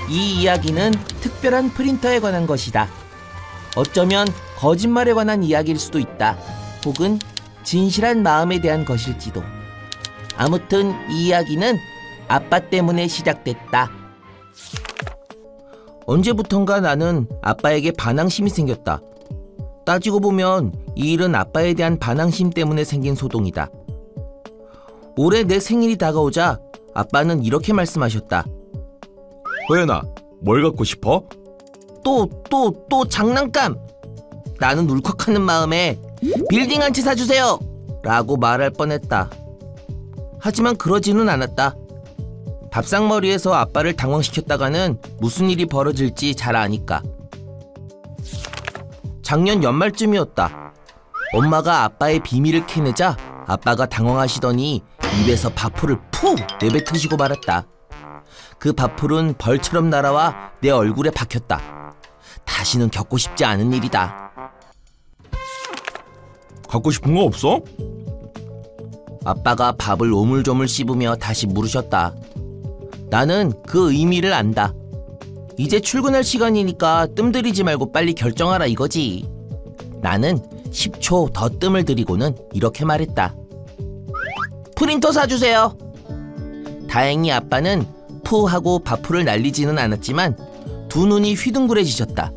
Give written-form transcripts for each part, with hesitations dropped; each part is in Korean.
이 이야기는 특별한 프린터에 관한 것이다. 어쩌면 거짓말에 관한 이야기일 수도 있다. 혹은 진실한 마음에 대한 것일지도. 아무튼 이 이야기는 아빠 때문에 시작됐다. 언제부턴가 나는 아빠에게 반항심이 생겼다. 따지고 보면 이 일은 아빠에 대한 반항심 때문에 생긴 소동이다. 올해 내 생일이 다가오자 아빠는 이렇게 말씀하셨다. 호연아, 뭘 갖고 싶어? 또 장난감! 나는 울컥하는 마음에 빌딩 한 채 사주세요! 라고 말할 뻔했다. 하지만 그러지는 않았다. 밥상머리에서 아빠를 당황시켰다가는 무슨 일이 벌어질지 잘 아니까. 작년 연말쯤이었다. 엄마가 아빠의 비밀을 캐내자 아빠가 당황하시더니 입에서 밥풀을 푹 내뱉으시고 말았다. 그 밥풀은 벌처럼 날아와 내 얼굴에 박혔다. 다시는 겪고 싶지 않은 일이다. 갖고 싶은 거 없어? 아빠가 밥을 오물조물 씹으며 다시 물으셨다. 나는 그 의미를 안다. 이제 출근할 시간이니까 뜸들이지 말고 빨리 결정하라 이거지. 나는 10초 더 뜸을 들이고는 이렇게 말했다. 프린터 사주세요. 다행히 아빠는 푸 하고 밥풀을 날리지는 않았지만 두 눈이 휘둥그레지셨다.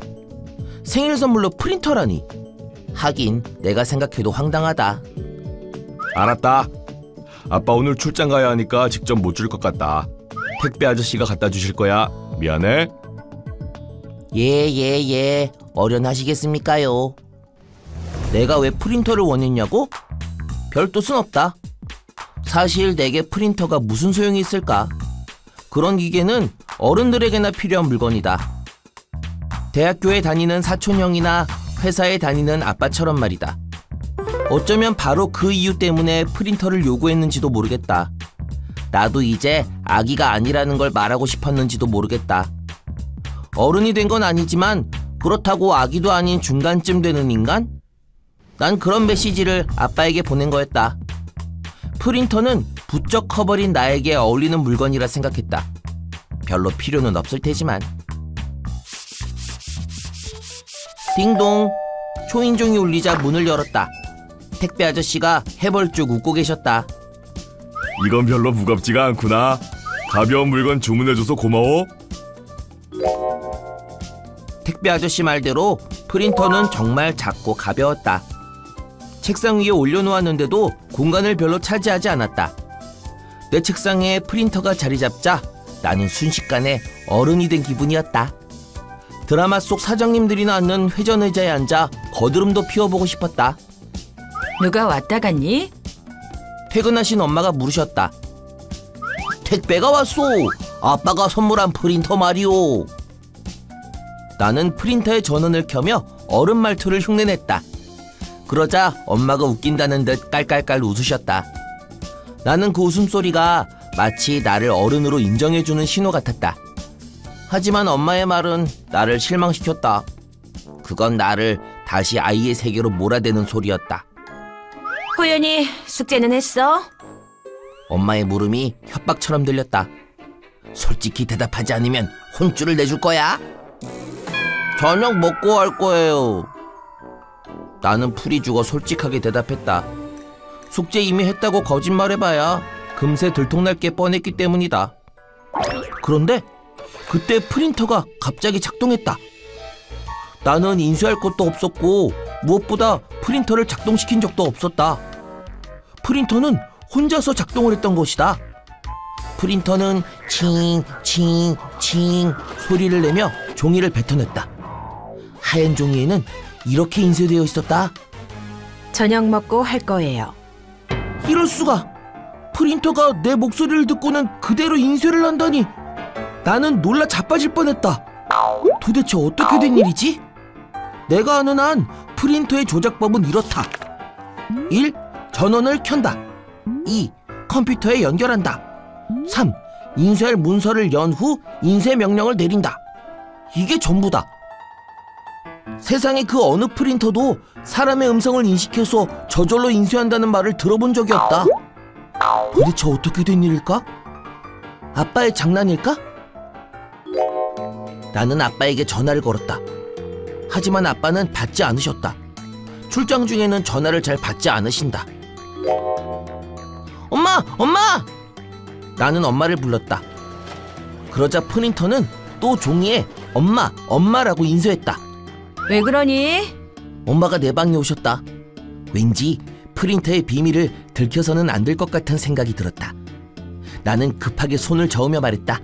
생일 선물로 프린터라니. 하긴 내가 생각해도 황당하다. 알았다. 아빠 오늘 출장 가야 하니까 직접 못 줄 것 같다. 택배 아저씨가 갖다 주실 거야. 미안해. 예. 어련하시겠습니까요? 내가 왜 프린터를 원했냐고? 별 뜻은 없다. 사실 내게 프린터가 무슨 소용이 있을까? 그런 기계는 어른들에게나 필요한 물건이다. 대학교에 다니는 사촌형이나 회사에 다니는 아빠처럼 말이다. 어쩌면 바로 그 이유 때문에 프린터를 요구했는지도 모르겠다. 나도 이제 아기가 아니라는 걸 말하고 싶었는지도 모르겠다. 어른이 된 건 아니지만 그렇다고 아기도 아닌 중간쯤 되는 인간? 난 그런 메시지를 아빠에게 보낸 거였다. 프린터는 부쩍 커버린 나에게 어울리는 물건이라 생각했다. 별로 필요는 없을 테지만. 띵동. 초인종이 울리자 문을 열었다. 택배 아저씨가 해벌쭉 웃고 계셨다. 이건 별로 무겁지가 않구나. 가벼운 물건 주문해줘서 고마워. 택배 아저씨 말대로 프린터는 정말 작고 가벼웠다. 책상 위에 올려놓았는데도 공간을 별로 차지하지 않았다. 내 책상에 프린터가 자리 잡자 나는 순식간에 어른이 된 기분이었다. 드라마 속 사장님들이나 앉는 회전 의자에 앉아 거드름도 피워보고 싶었다. 누가 왔다 갔니? 퇴근하신 엄마가 물으셨다. 택배가 왔소. 아빠가 선물한 프린터 말이오. 나는 프린터의 전원을 켜며 어른 말투를 흉내냈다. 그러자 엄마가 웃긴다는 듯 깔깔깔 웃으셨다. 나는 그 웃음소리가 마치 나를 어른으로 인정해주는 신호 같았다. 하지만 엄마의 말은 나를 실망시켰다. 그건 나를 다시 아이의 세계로 몰아대는 소리였다. 호연이 숙제는 했어? 엄마의 물음이 협박처럼 들렸다. 솔직히 대답하지 않으면 혼쭐을 내줄 거야? 저녁 먹고 할 거예요. 나는 풀이 죽어 솔직하게 대답했다. 숙제 이미 했다고 거짓말해봐야 금세 들통날 게 뻔했기 때문이다. 그런데 그때 프린터가 갑자기 작동했다. 나는 인쇄할 것도 없었고 무엇보다 프린터를 작동시킨 적도 없었다. 프린터는 혼자서 작동을 했던 것이다. 프린터는 칭칭칭 소리를 내며 종이를 뱉어냈다. 하얀 종이에는 이렇게 인쇄되어 있었다. 저녁 먹고 할 거예요. 이럴 수가! 프린터가 내 목소리를 듣고는 그대로 인쇄를 한다니! 나는 놀라 자빠질 뻔했다. 도대체 어떻게 된 일이지? 내가 아는 한 프린터의 조작법은 이렇다. 1. 전원을 켠다. 2. 컴퓨터에 연결한다. 3. 인쇄할 문서를 연 후 인쇄 명령을 내린다. 이게 전부다. 세상의 그 어느 프린터도 사람의 음성을 인식해서 저절로 인쇄한다는 말을 들어본 적이 없다. 도대체 어떻게 된 일일까? 아빠의 장난일까? 나는 아빠에게 전화를 걸었다. 하지만 아빠는 받지 않으셨다. 출장 중에는 전화를 잘 받지 않으신다. 엄마! 엄마! 나는 엄마를 불렀다. 그러자 프린터는 또 종이에 엄마, 엄마라고 인쇄했다. 왜 그러니? 엄마가 내 방에 오셨다. 왠지 프린터의 비밀을 들켜서는 안 될 것 같은 생각이 들었다. 나는 급하게 손을 저으며 말했다.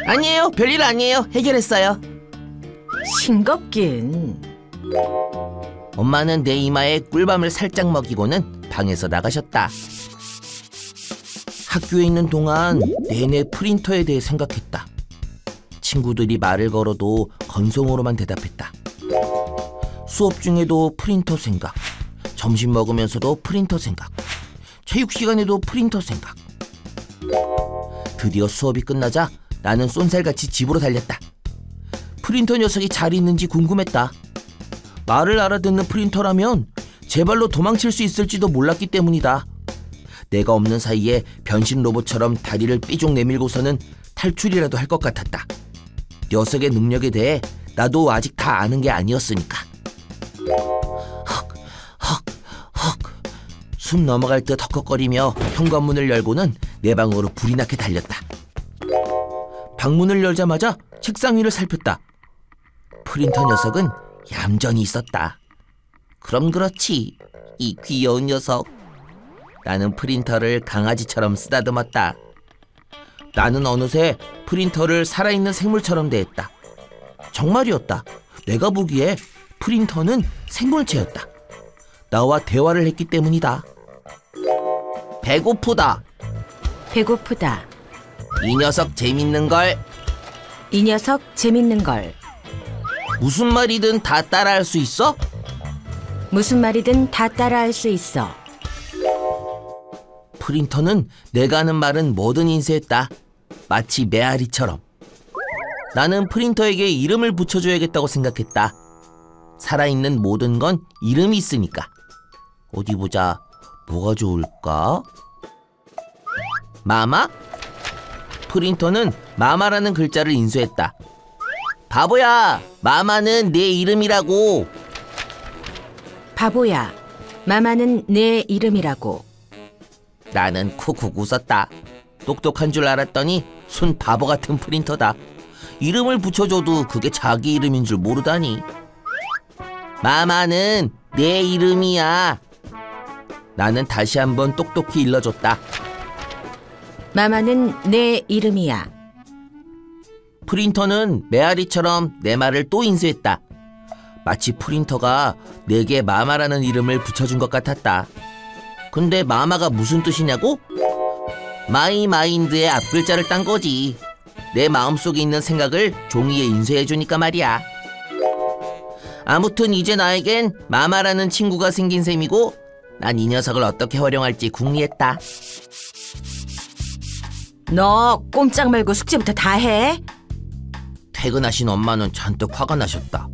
아니에요, 별일 아니에요. 해결했어요. 싱겁긴. 엄마는 내 이마에 꿀밤을 살짝 먹이고는 방에서 나가셨다. 학교에 있는 동안 내내 프린터에 대해 생각했다. 친구들이 말을 걸어도 건성으로만 대답했다. 수업 중에도 프린터 생각, 점심 먹으면서도 프린터 생각, 체육 시간에도 프린터 생각. 드디어 수업이 끝나자 나는 쏜살같이 집으로 달렸다. 프린터 녀석이 잘 있는지 궁금했다. 말을 알아듣는 프린터라면 제 발로 도망칠 수 있을지도 몰랐기 때문이다. 내가 없는 사이에 변신 로봇처럼 다리를 삐죽 내밀고서는 탈출이라도 할 것 같았다. 녀석의 능력에 대해 나도 아직 다 아는 게 아니었으니까. 헉. 숨 넘어갈 듯 헉헉거리며 현관문을 열고는 내 방으로 불이 나게 달렸다. 방문을 열자마자 책상 위를 살폈다. 프린터 녀석은 얌전히 있었다. 그럼 그렇지, 이 귀여운 녀석. 나는 프린터를 강아지처럼 쓰다듬었다. 나는 어느새 프린터를 살아있는 생물처럼 대했다. 정말이었다. 내가 보기에 프린터는 생물체였다. 나와 대화를 했기 때문이다. 배고프다. 배고프다. 이 녀석 재밌는걸. 이 녀석 재밌는걸. 무슨 말이든 다 따라할 수 있어? 무슨 말이든 다 따라할 수 있어. 프린터는 내가 하는 말은 뭐든 인쇄했다. 마치 메아리처럼. 나는 프린터에게 이름을 붙여줘야겠다고 생각했다. 살아있는 모든 건 이름이 있으니까. 어디 보자. 뭐가 좋을까? 마마? 프린터는 마마라는 글자를 인쇄했다. 바보야, 마마는 내 이름이라고. 바보야, 마마는 내 이름이라고. 나는 쿡쿡 웃었다. 똑똑한 줄 알았더니 순 바보 같은 프린터다. 이름을 붙여줘도 그게 자기 이름인 줄 모르다니. 마마는 내 이름이야. 나는 다시 한번 똑똑히 일러줬다. 마마는 내 이름이야. 프린터는 메아리처럼 내 말을 또 인쇄했다. 마치 프린터가 내게 마마라는 이름을 붙여준 것 같았다. 근데 마마가 무슨 뜻이냐고? 마이 마인드의 앞글자를 딴 거지. 내 마음속에 있는 생각을 종이에 인쇄해주니까 말이야. 아무튼 이제 나에겐 마마라는 친구가 생긴 셈이고 난 이 녀석을 어떻게 활용할지 궁리했다. 너 꼼짝 말고 숙제부터 다 해. 퇴근하신 엄마는 잔뜩 화가 나셨다.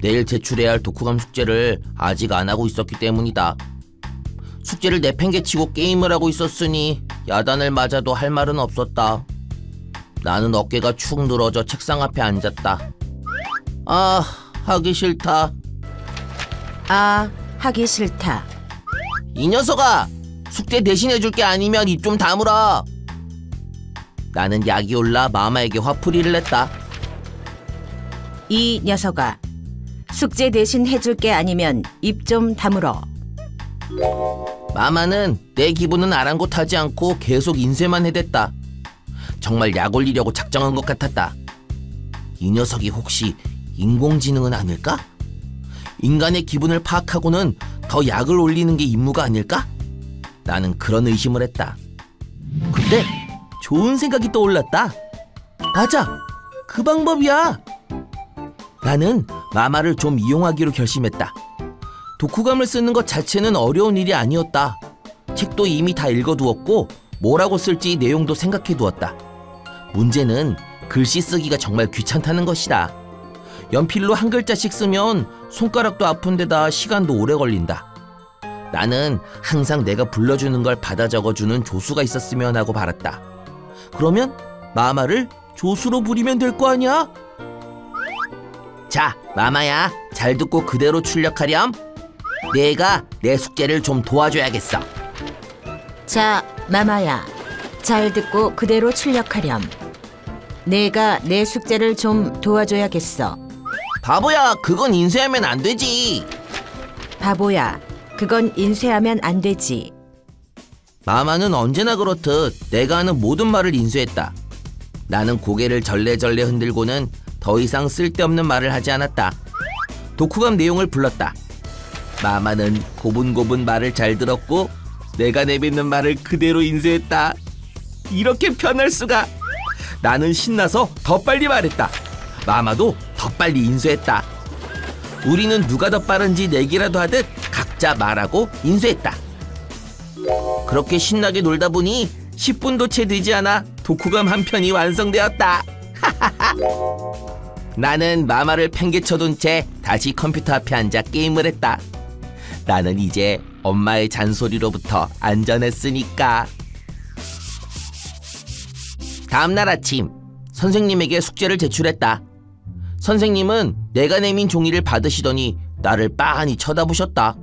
내일 제출해야 할 독후감 숙제를 아직 안 하고 있었기 때문이다. 숙제를 내팽개치고 게임을 하고 있었으니 야단을 맞아도 할 말은 없었다. 나는 어깨가 축 늘어져 책상 앞에 앉았다. 아, 하기 싫다. 아, 하기 싫다. 이 녀석아! 숙제 대신 해줄 게 아니면 입 좀 다물어! 나는 약이 올라 마마에게 화풀이를 냈다. 이 녀석아, 숙제 대신 해줄 게 아니면 입 좀 다물어. 마마는 내 기분은 아랑곳하지 않고 계속 인쇄만 해댔다. 정말 약 올리려고 작정한 것 같았다. 이 녀석이 혹시 인공지능은 아닐까? 인간의 기분을 파악하고는 더 약을 올리는 게 임무가 아닐까? 나는 그런 의심을 했다. 그때 좋은 생각이 떠올랐다. 맞아! 그 방법이야! 나는 마마를 좀 이용하기로 결심했다. 독후감을 쓰는 것 자체는 어려운 일이 아니었다. 책도 이미 다 읽어두었고 뭐라고 쓸지 내용도 생각해두었다. 문제는 글씨 쓰기가 정말 귀찮다는 것이다. 연필로 한 글자씩 쓰면 손가락도 아픈 데다 시간도 오래 걸린다. 나는 항상 내가 불러주는 걸 받아 적어주는 조수가 있었으면 하고 바랐다. 그러면 마마를 조수로 부리면 될 거 아니야? 자, 마마야, 잘 듣고 그대로 출력하렴. 내가 내 숙제를 좀 도와줘야겠어. 자, 마마야. 잘 듣고 그대로 출력하렴. 내가 내 숙제를 좀 도와줘야겠어. 바보야, 그건 인쇄하면 안 되지. 바보야. 그건 인쇄하면 안 되지. 마마는 언제나 그렇듯 내가 하는 모든 말을 인쇄했다. 나는 고개를 절레절레 흔들고는 더 이상 쓸데없는 말을 하지 않았다. 독후감 내용을 불렀다. 마마는 고분고분 말을 잘 들었고 내가 내뱉는 말을 그대로 인쇄했다. 이렇게 편할 수가. 나는 신나서 더 빨리 말했다. 마마도 더 빨리 인쇄했다. 우리는 누가 더 빠른지 내기라도 하듯 각자 말하고 인쇄했다. 그렇게 신나게 놀다 보니 10분도 채 되지 않아 독후감 한 편이 완성되었다. 나는 마마를 팽개쳐둔 채 다시 컴퓨터 앞에 앉아 게임을 했다. 나는 이제 엄마의 잔소리로부터 안전했으니까. 다음날 아침, 선생님에게 숙제를 제출했다. 선생님은 내가 내민 종이를 받으시더니 나를 빤히 쳐다보셨다.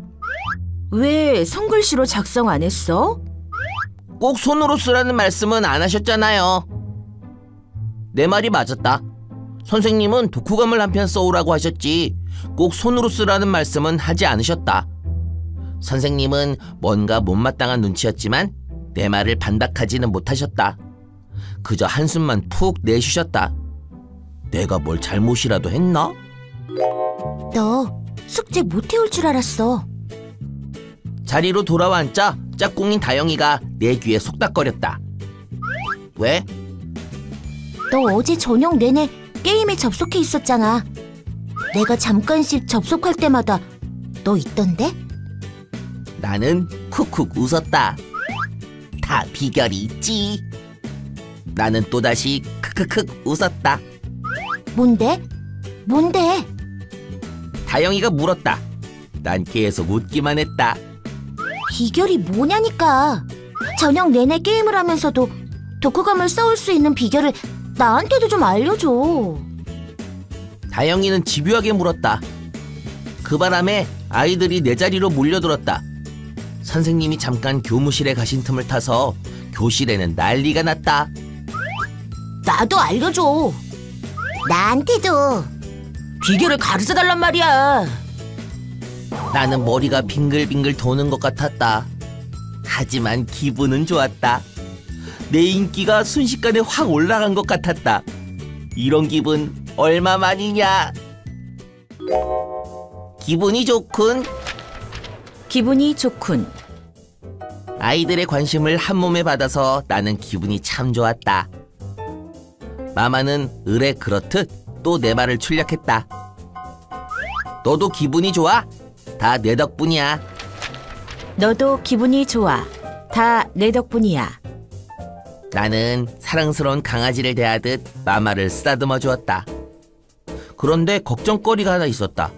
왜 손글씨로 작성 안 했어? 꼭 손으로 쓰라는 말씀은 안 하셨잖아요. 내 말이 맞았다. 선생님은 독후감을 한 편 써오라고 하셨지 꼭 손으로 쓰라는 말씀은 하지 않으셨다. 선생님은 뭔가 못마땅한 눈치였지만 내 말을 반박하지는 못하셨다. 그저 한숨만 푹 내쉬셨다. 내가 뭘 잘못이라도 했나? 너 숙제 못 해올 줄 알았어. 자리로 돌아와 앉자 짝꿍인 다영이가 내 귀에 속닥거렸다. 왜? 너 어제 저녁 내내 게임에 접속해 있었잖아. 내가 잠깐씩 접속할 때마다 너 있던데? 나는 쿡쿡 웃었다. 다 비결이 있지. 나는 또다시 크크크 웃었다. 뭔데? 뭔데? 다영이가 물었다. 난 계속 웃기만 했다. 비결이 뭐냐니까. 저녁 내내 게임을 하면서도 독후감을 써올 수 있는 비결을 나한테도 좀 알려줘. 다영이는 집요하게 물었다. 그 바람에 아이들이 내 자리로 몰려들었다. 선생님이 잠깐 교무실에 가신 틈을 타서 교실에는 난리가 났다. 나도 알려줘. 나한테도. 비결을 가르쳐달란 말이야. 나는 머리가 빙글빙글 도는 것 같았다. 하지만 기분은 좋았다. 내 인기가 순식간에 확 올라간 것 같았다. 이런 기분 얼마만이냐? 기분이 좋군. 기분이 좋군. 아이들의 관심을 한 몸에 받아서 나는 기분이 참 좋았다. 마마는 을에 그렇듯 또 내 말을 출력했다. 너도 기분이 좋아? 다 내 덕분이야. 너도 기분이 좋아. 다 내 덕분이야. 나는 사랑스러운 강아지를 대하듯 마마를 쓰다듬어 주었다. 그런데 걱정거리가 하나 있었다.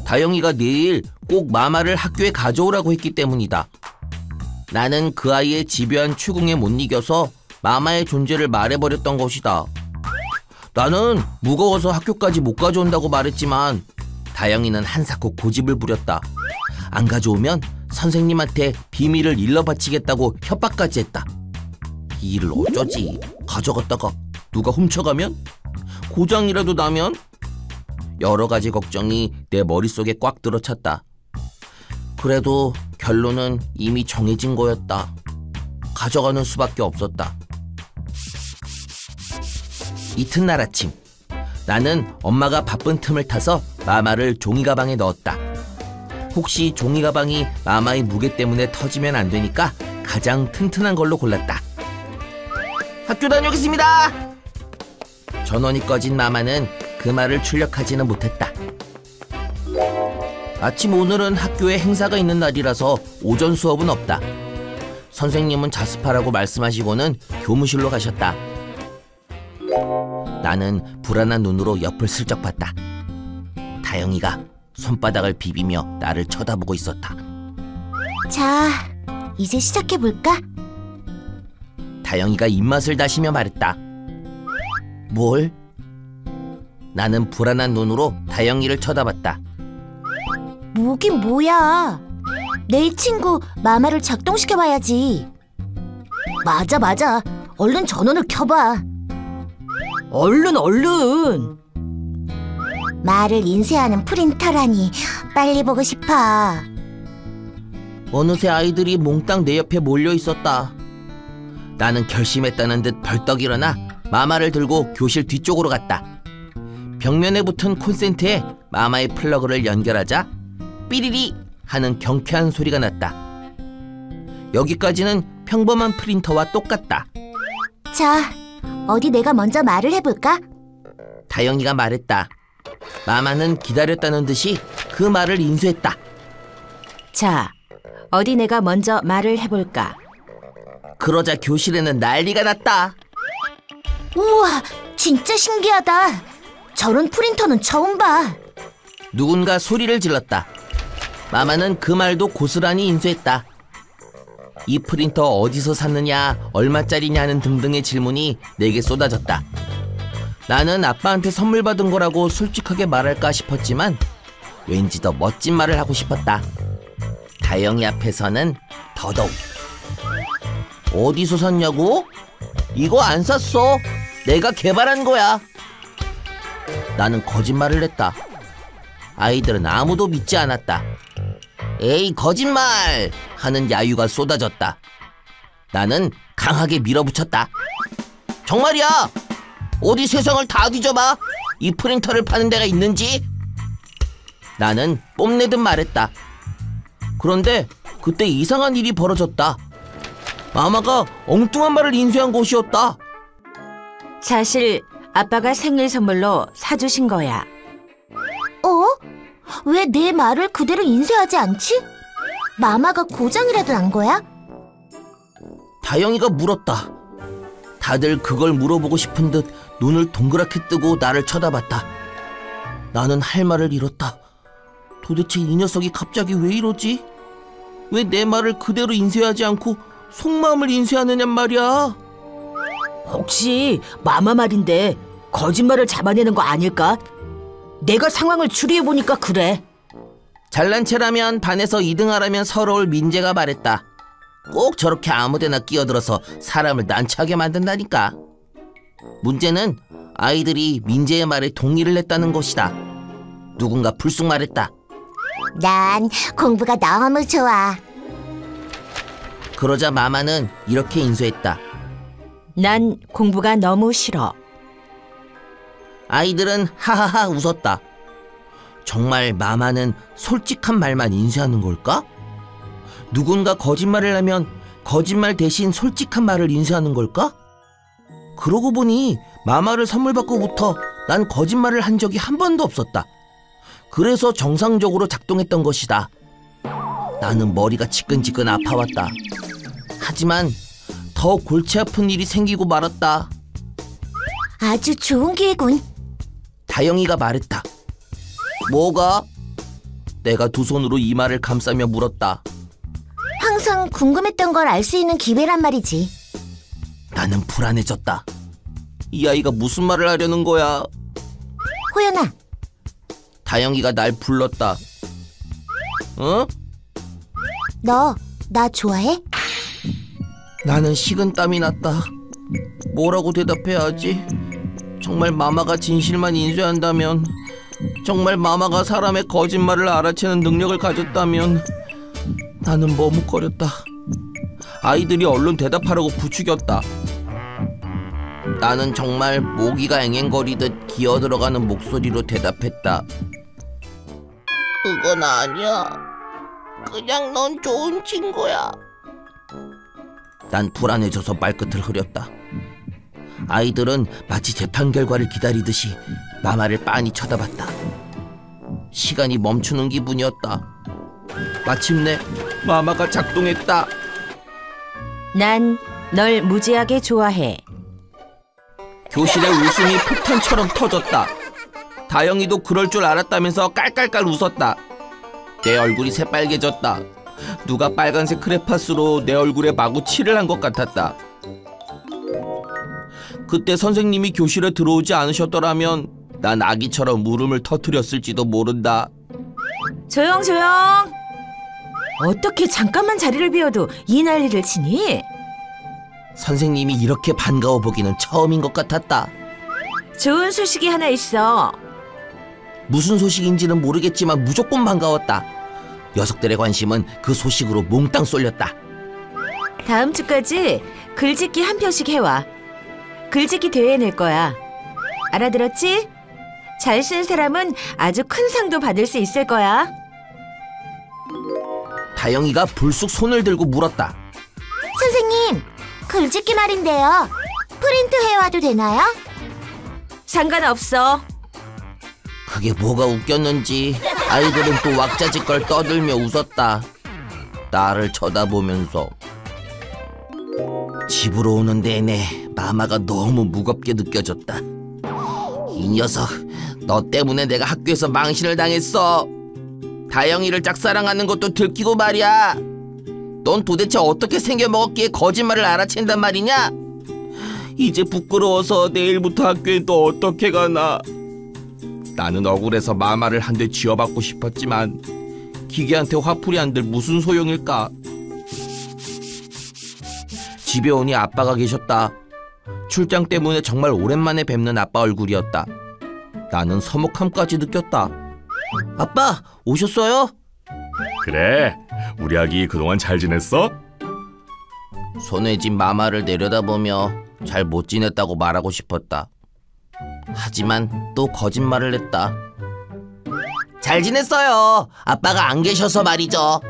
다영이가 내일 꼭 마마를 학교에 가져오라고 했기 때문이다. 나는 그 아이의 집요한 추궁에 못 이겨서 마마의 존재를 말해버렸던 것이다. 나는 무거워서 학교까지 못 가져온다고 말했지만 다영이는 한사코 고집을 부렸다. 안 가져오면 선생님한테 비밀을 일러 바치겠다고 협박까지 했다. 이 일을 어쩌지? 가져갔다가 누가 훔쳐가면? 고장이라도 나면? 여러 가지 걱정이 내 머릿속에 꽉 들어찼다. 그래도 결론은 이미 정해진 거였다. 가져가는 수밖에 없었다. 이튿날 아침, 나는 엄마가 바쁜 틈을 타서 마마를 종이가방에 넣었다. 혹시 종이가방이 마마의 무게 때문에 터지면 안 되니까 가장 튼튼한 걸로 골랐다. 학교 다녀오겠습니다. 전원이 꺼진 마마는 그 말을 출력하지는 못했다. 아침 오늘은 학교에 행사가 있는 날이라서 오전 수업은 없다. 선생님은 자습하라고 말씀하시고는 교무실로 가셨다. 나는 불안한 눈으로 옆을 슬쩍 봤다. 다영이가 손바닥을 비비며 나를 쳐다보고 있었다. 자, 이제 시작해볼까? 다영이가 입맛을 다시며 말했다. 뭘? 나는 불안한 눈으로 다영이를 쳐다봤다. 뭐긴 뭐야. 내 친구 마마를 작동시켜봐야지. 맞아. 얼른 전원을 켜봐. 얼른. 말을 인쇄하는 프린터라니 빨리 보고 싶어. 어느새 아이들이 몽땅 내 옆에 몰려 있었다. 나는 결심했다는 듯 벌떡 일어나 마마를 들고 교실 뒤쪽으로 갔다. 벽면에 붙은 콘센트에 마마의 플러그를 연결하자 삐리리 하는 경쾌한 소리가 났다. 여기까지는 평범한 프린터와 똑같다. 자, 어디 내가 먼저 말을 해볼까? 다영이가 말했다. 마마는 기다렸다는 듯이 그 말을 인수했다. 자, 어디 내가 먼저 말을 해볼까? 그러자 교실에는 난리가 났다. 우와, 진짜 신기하다. 저런 프린터는 처음 봐. 누군가 소리를 질렀다. 마마는 그 말도 고스란히 인수했다. 이 프린터 어디서 샀느냐, 얼마짜리냐는 등등의 질문이 내게 쏟아졌다. 나는 아빠한테 선물 받은 거라고 솔직하게 말할까 싶었지만 왠지 더 멋진 말을 하고 싶었다. 다영이 앞에서는 더더욱. 어디서 샀냐고? 이거 안 샀어. 내가 개발한 거야. 나는 거짓말을 했다. 아이들은 아무도 믿지 않았다. 에이, 거짓말! 하는 야유가 쏟아졌다. 나는 강하게 밀어붙였다. 정말이야! 어디 세상을 다 뒤져봐! 이 프린터를 파는 데가 있는지! 나는 뽐내듯 말했다. 그런데 그때 이상한 일이 벌어졌다. 마마가 엉뚱한 말을 인쇄한 것이었다. 사실 아빠가 생일 선물로 사주신 거야. 어? 왜 내 말을 그대로 인쇄하지 않지? 마마가 고장이라도 난 거야? 다영이가 물었다. 다들 그걸 물어보고 싶은 듯 눈을 동그랗게 뜨고 나를 쳐다봤다. 나는 할 말을 잃었다. 도대체 이 녀석이 갑자기 왜 이러지? 왜 내 말을 그대로 인쇄하지 않고 속마음을 인쇄하느냔 말이야. 혹시 마마 말인데 거짓말을 잡아내는 거 아닐까? 내가 상황을 추리해보니까 그래. 잘난 체라면 반에서 2등하라면 서러울 민재가 말했다. 꼭 저렇게 아무데나 끼어들어서 사람을 난처하게 만든다니까. 문제는 아이들이 민재의 말에 동의를 했다는 것이다. 누군가 불쑥 말했다. 난 공부가 너무 좋아. 그러자 마마는 이렇게 인수했다. 난 공부가 너무 싫어. 아이들은 하하하 웃었다. 정말 마마는 솔직한 말만 인쇄하는 걸까? 누군가 거짓말을 하면 거짓말 대신 솔직한 말을 인쇄하는 걸까? 그러고 보니 마마를 선물 받고부터 난 거짓말을 한 적이 한 번도 없었다. 그래서 정상적으로 작동했던 것이다. 나는 머리가 지끈지끈 아파왔다. 하지만 더 골치 아픈 일이 생기고 말았다. 아주 좋은 기회군. 다영이가 말했다. 뭐가? 내가 두 손으로 이마를 감싸며 물었다. 항상 궁금했던 걸 알 수 있는 기회란 말이지. 나는 불안해졌다. 이 아이가 무슨 말을 하려는 거야? 호연아, 다영이가 날 불렀다. 어? 너 나 좋아해? 나는 식은땀이 났다. 뭐라고 대답해야 하지? 정말 마마가 진실만 인쇄한다면, 정말 마마가 사람의 거짓말을 알아채는 능력을 가졌다면. 나는 머뭇거렸다. 아이들이 얼른 대답하라고 부추겼다. 나는 정말 모기가 앵앵거리듯 기어들어가는 목소리로 대답했다. 그건 아니야. 그냥 넌 좋은 친구야. 난 불안해져서 말끝을 흐렸다. 아이들은 마치 재판 결과를 기다리듯이 마마를 빤히 쳐다봤다. 시간이 멈추는 기분이었다. 마침내 마마가 작동했다. 난 널 무지하게 좋아해. 교실의 웃음이 폭탄처럼 터졌다. 다영이도 그럴 줄 알았다면서 깔깔깔 웃었다. 내 얼굴이 새빨개졌다. 누가 빨간색 크레파스로 내 얼굴에 마구 칠을 한 것 같았다. 그때 선생님이 교실에 들어오지 않으셨더라면 난 아기처럼 울음을 터뜨렸을지도 모른다. 조용 조용. 어떻게 잠깐만 자리를 비워도 이 난리를 치니? 선생님이 이렇게 반가워 보기는 처음인 것 같았다. 좋은 소식이 하나 있어. 무슨 소식인지는 모르겠지만 무조건 반가웠다. 녀석들의 관심은 그 소식으로 몽땅 쏠렸다. 다음 주까지 글짓기 한 편씩 해와. 글짓기 대회 낼 거야. 알아들었지? 잘 쓴 사람은 아주 큰 상도 받을 수 있을 거야. 다영이가 불쑥 손을 들고 물었다. 선생님, 글짓기 말인데요. 프린트 해와도 되나요? 상관없어. 그게 뭐가 웃겼는지 아이들은 또 왁자지껄 떠들며 웃었다. 나를 쳐다보면서. 집으로 오는 내내 마마가 너무 무겁게 느껴졌다. 이 녀석, 너 때문에 내가 학교에서 망신을 당했어. 다영이를 짝사랑하는 것도 들키고 말이야. 넌 도대체 어떻게 생겨먹었기에 거짓말을 알아챈단 말이냐? 이제 부끄러워서 내일부터 학교엔 또 어떻게 가나. 나는 억울해서 마마를 한 대 쥐어받고 싶었지만 기계한테 화풀이 한들 무슨 소용일까? 집에 오니 아빠가 계셨다. 출장 때문에 정말 오랜만에 뵙는 아빠 얼굴이었다. 나는 서먹함까지 느꼈다. 아빠, 오셨어요? 그래, 우리 아기 그동안 잘 지냈어? 손에 쥔 마마를 내려다보며 잘 못 지냈다고 말하고 싶었다. 하지만 또 거짓말을 했다. 잘 지냈어요. 아빠가 안 계셔서 말이죠.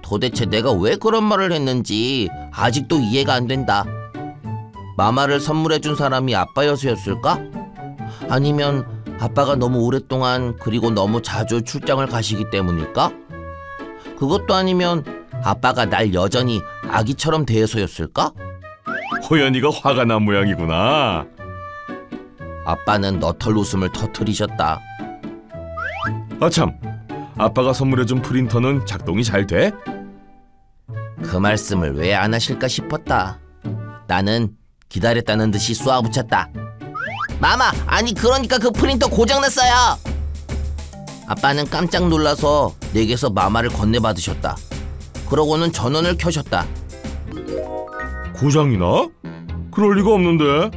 도대체 내가 왜 그런 말을 했는지 아직도 이해가 안 된다. 마마를 선물해준 사람이 아빠여서였을까? 아니면 아빠가 너무 오랫동안 그리고 너무 자주 출장을 가시기 때문일까? 그것도 아니면 아빠가 날 여전히 아기처럼 대해서였을까? 호연이가 화가 난 모양이구나. 아빠는 너털 웃음을 터뜨리셨다. 아참, 아빠가 선물해준 프린터는 작동이 잘 돼? 그 말씀을 왜 안 하실까 싶었다. 나는 기다렸다는 듯이 쏘아붙였다. 마마, 아니 그러니까 그 프린터 고장났어요. 아빠는 깜짝 놀라서 내게서 마마를 건네받으셨다. 그러고는 전원을 켜셨다. 고장이나? 그럴 리가 없는데.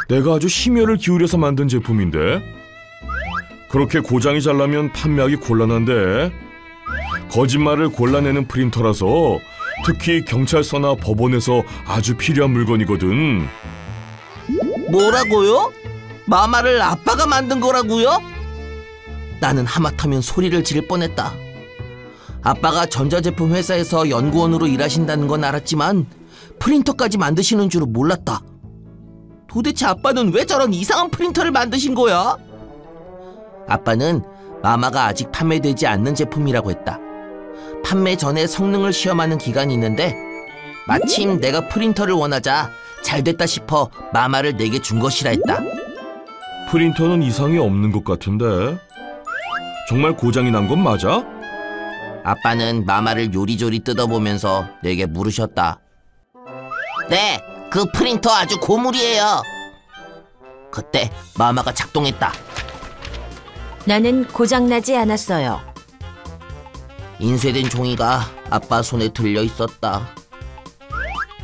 내가 아주 심혈을 기울여서 만든 제품인데. 그렇게 고장이 잘 나면 판매하기 곤란한데. 거짓말을 골라내는 프린터라서 특히 경찰서나 법원에서 아주 필요한 물건이거든. 뭐라고요? 마마를 아빠가 만든 거라고요? 나는 하마터면 소리를 지를 뻔했다. 아빠가 전자제품 회사에서 연구원으로 일하신다는 건 알았지만 프린터까지 만드시는 줄은 몰랐다. 도대체 아빠는 왜 저런 이상한 프린터를 만드신 거야? 아빠는 마마가 아직 판매되지 않는 제품이라고 했다. 판매 전에 성능을 시험하는 기간이 있는데 마침 내가 프린터를 원하자 잘 됐다 싶어 마마를 내게 준 것이라 했다. 프린터는 이상이 없는 것 같은데. 정말 고장이 난 건 맞아? 아빠는 마마를 요리조리 뜯어보면서 내게 물으셨다. 네, 그 프린터 아주 고물이에요. 그때 마마가 작동했다. 나는 고장나지 않았어요. 인쇄된 종이가 아빠 손에 들려 있었다.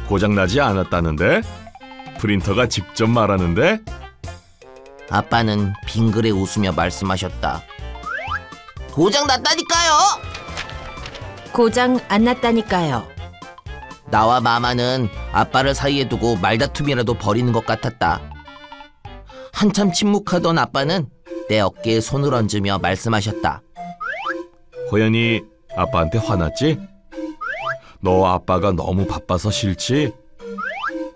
고장나지 않았다는데? 프린터가 직접 말하는데? 아빠는 빙그레 웃으며 말씀하셨다. 고장 났다니까요. 고장 안 났다니까요. 나와 마마는 아빠를 사이에 두고 말다툼이라도 벌이는 것 같았다. 한참 침묵하던 아빠는 내 어깨에 손을 얹으며 말씀하셨다. 호연이 아빠한테 화났지? 너 아빠가 너무 바빠서 싫지?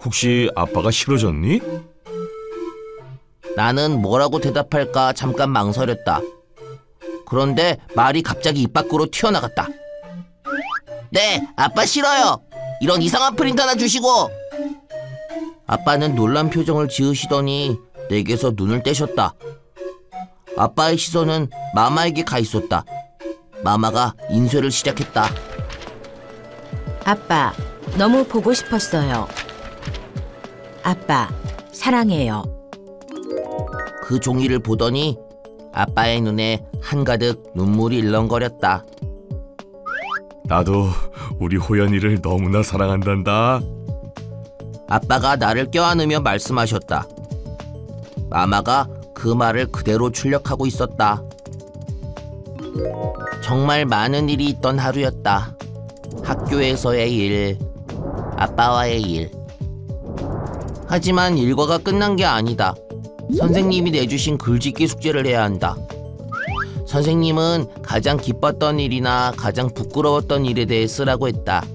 혹시 아빠가 싫어졌니? 나는 뭐라고 대답할까 잠깐 망설였다. 그런데 말이 갑자기 입 밖으로 튀어나갔다. 네, 아빠 싫어요. 이런 이상한 프린터나 주시고. 아빠는 놀란 표정을 지으시더니 내게서 눈을 떼셨다. 아빠의 시선은 마마에게 가 있었다. 마마가 인쇄를 시작했다. 아빠, 너무 보고 싶었어요. 아빠, 사랑해요. 그 종이를 보더니 아빠의 눈에 한가득 눈물이 일렁거렸다. 나도 우리 호연이를 너무나 사랑한단다. 아빠가 나를 껴안으며 말씀하셨다. 마마가 그 말을 그대로 출력하고 있었다. 정말 많은 일이 있던 하루였다. 학교에서의 일, 아빠와의 일. 하지만 일과가 끝난 게 아니다. 선생님이 내주신 글짓기 숙제를 해야 한다. 선생님은 가장 기뻤던 일이나 가장 부끄러웠던 일에 대해 쓰라고 했다.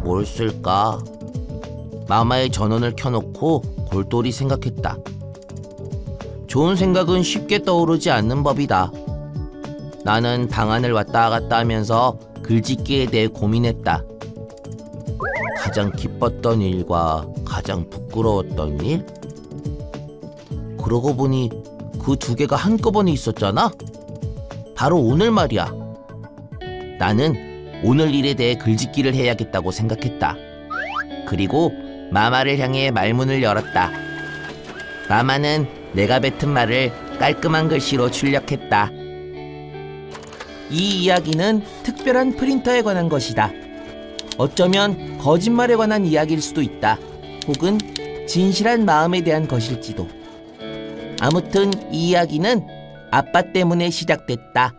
뭘 쓸까? 마마의 전원을 켜놓고 골똘히 생각했다. 좋은 생각은 쉽게 떠오르지 않는 법이다. 나는 방안을 왔다 갔다 하면서 글짓기에 대해 고민했다. 가장 기뻤던 일과 가장 부끄러웠던 일? 그러고 보니 그 두 개가 한꺼번에 있었잖아? 바로 오늘 말이야. 나는 오늘 일에 대해 글짓기를 해야겠다고 생각했다. 그리고 마마를 향해 말문을 열었다. 마마는 내가 뱉은 말을 깔끔한 글씨로 출력했다. 이 이야기는 특별한 프린터에 관한 것이다. 어쩌면 거짓말에 관한 이야기일 수도 있다. 혹은 진실한 마음에 대한 것일지도. 아무튼 이 이야기는 아빠 때문에 시작됐다.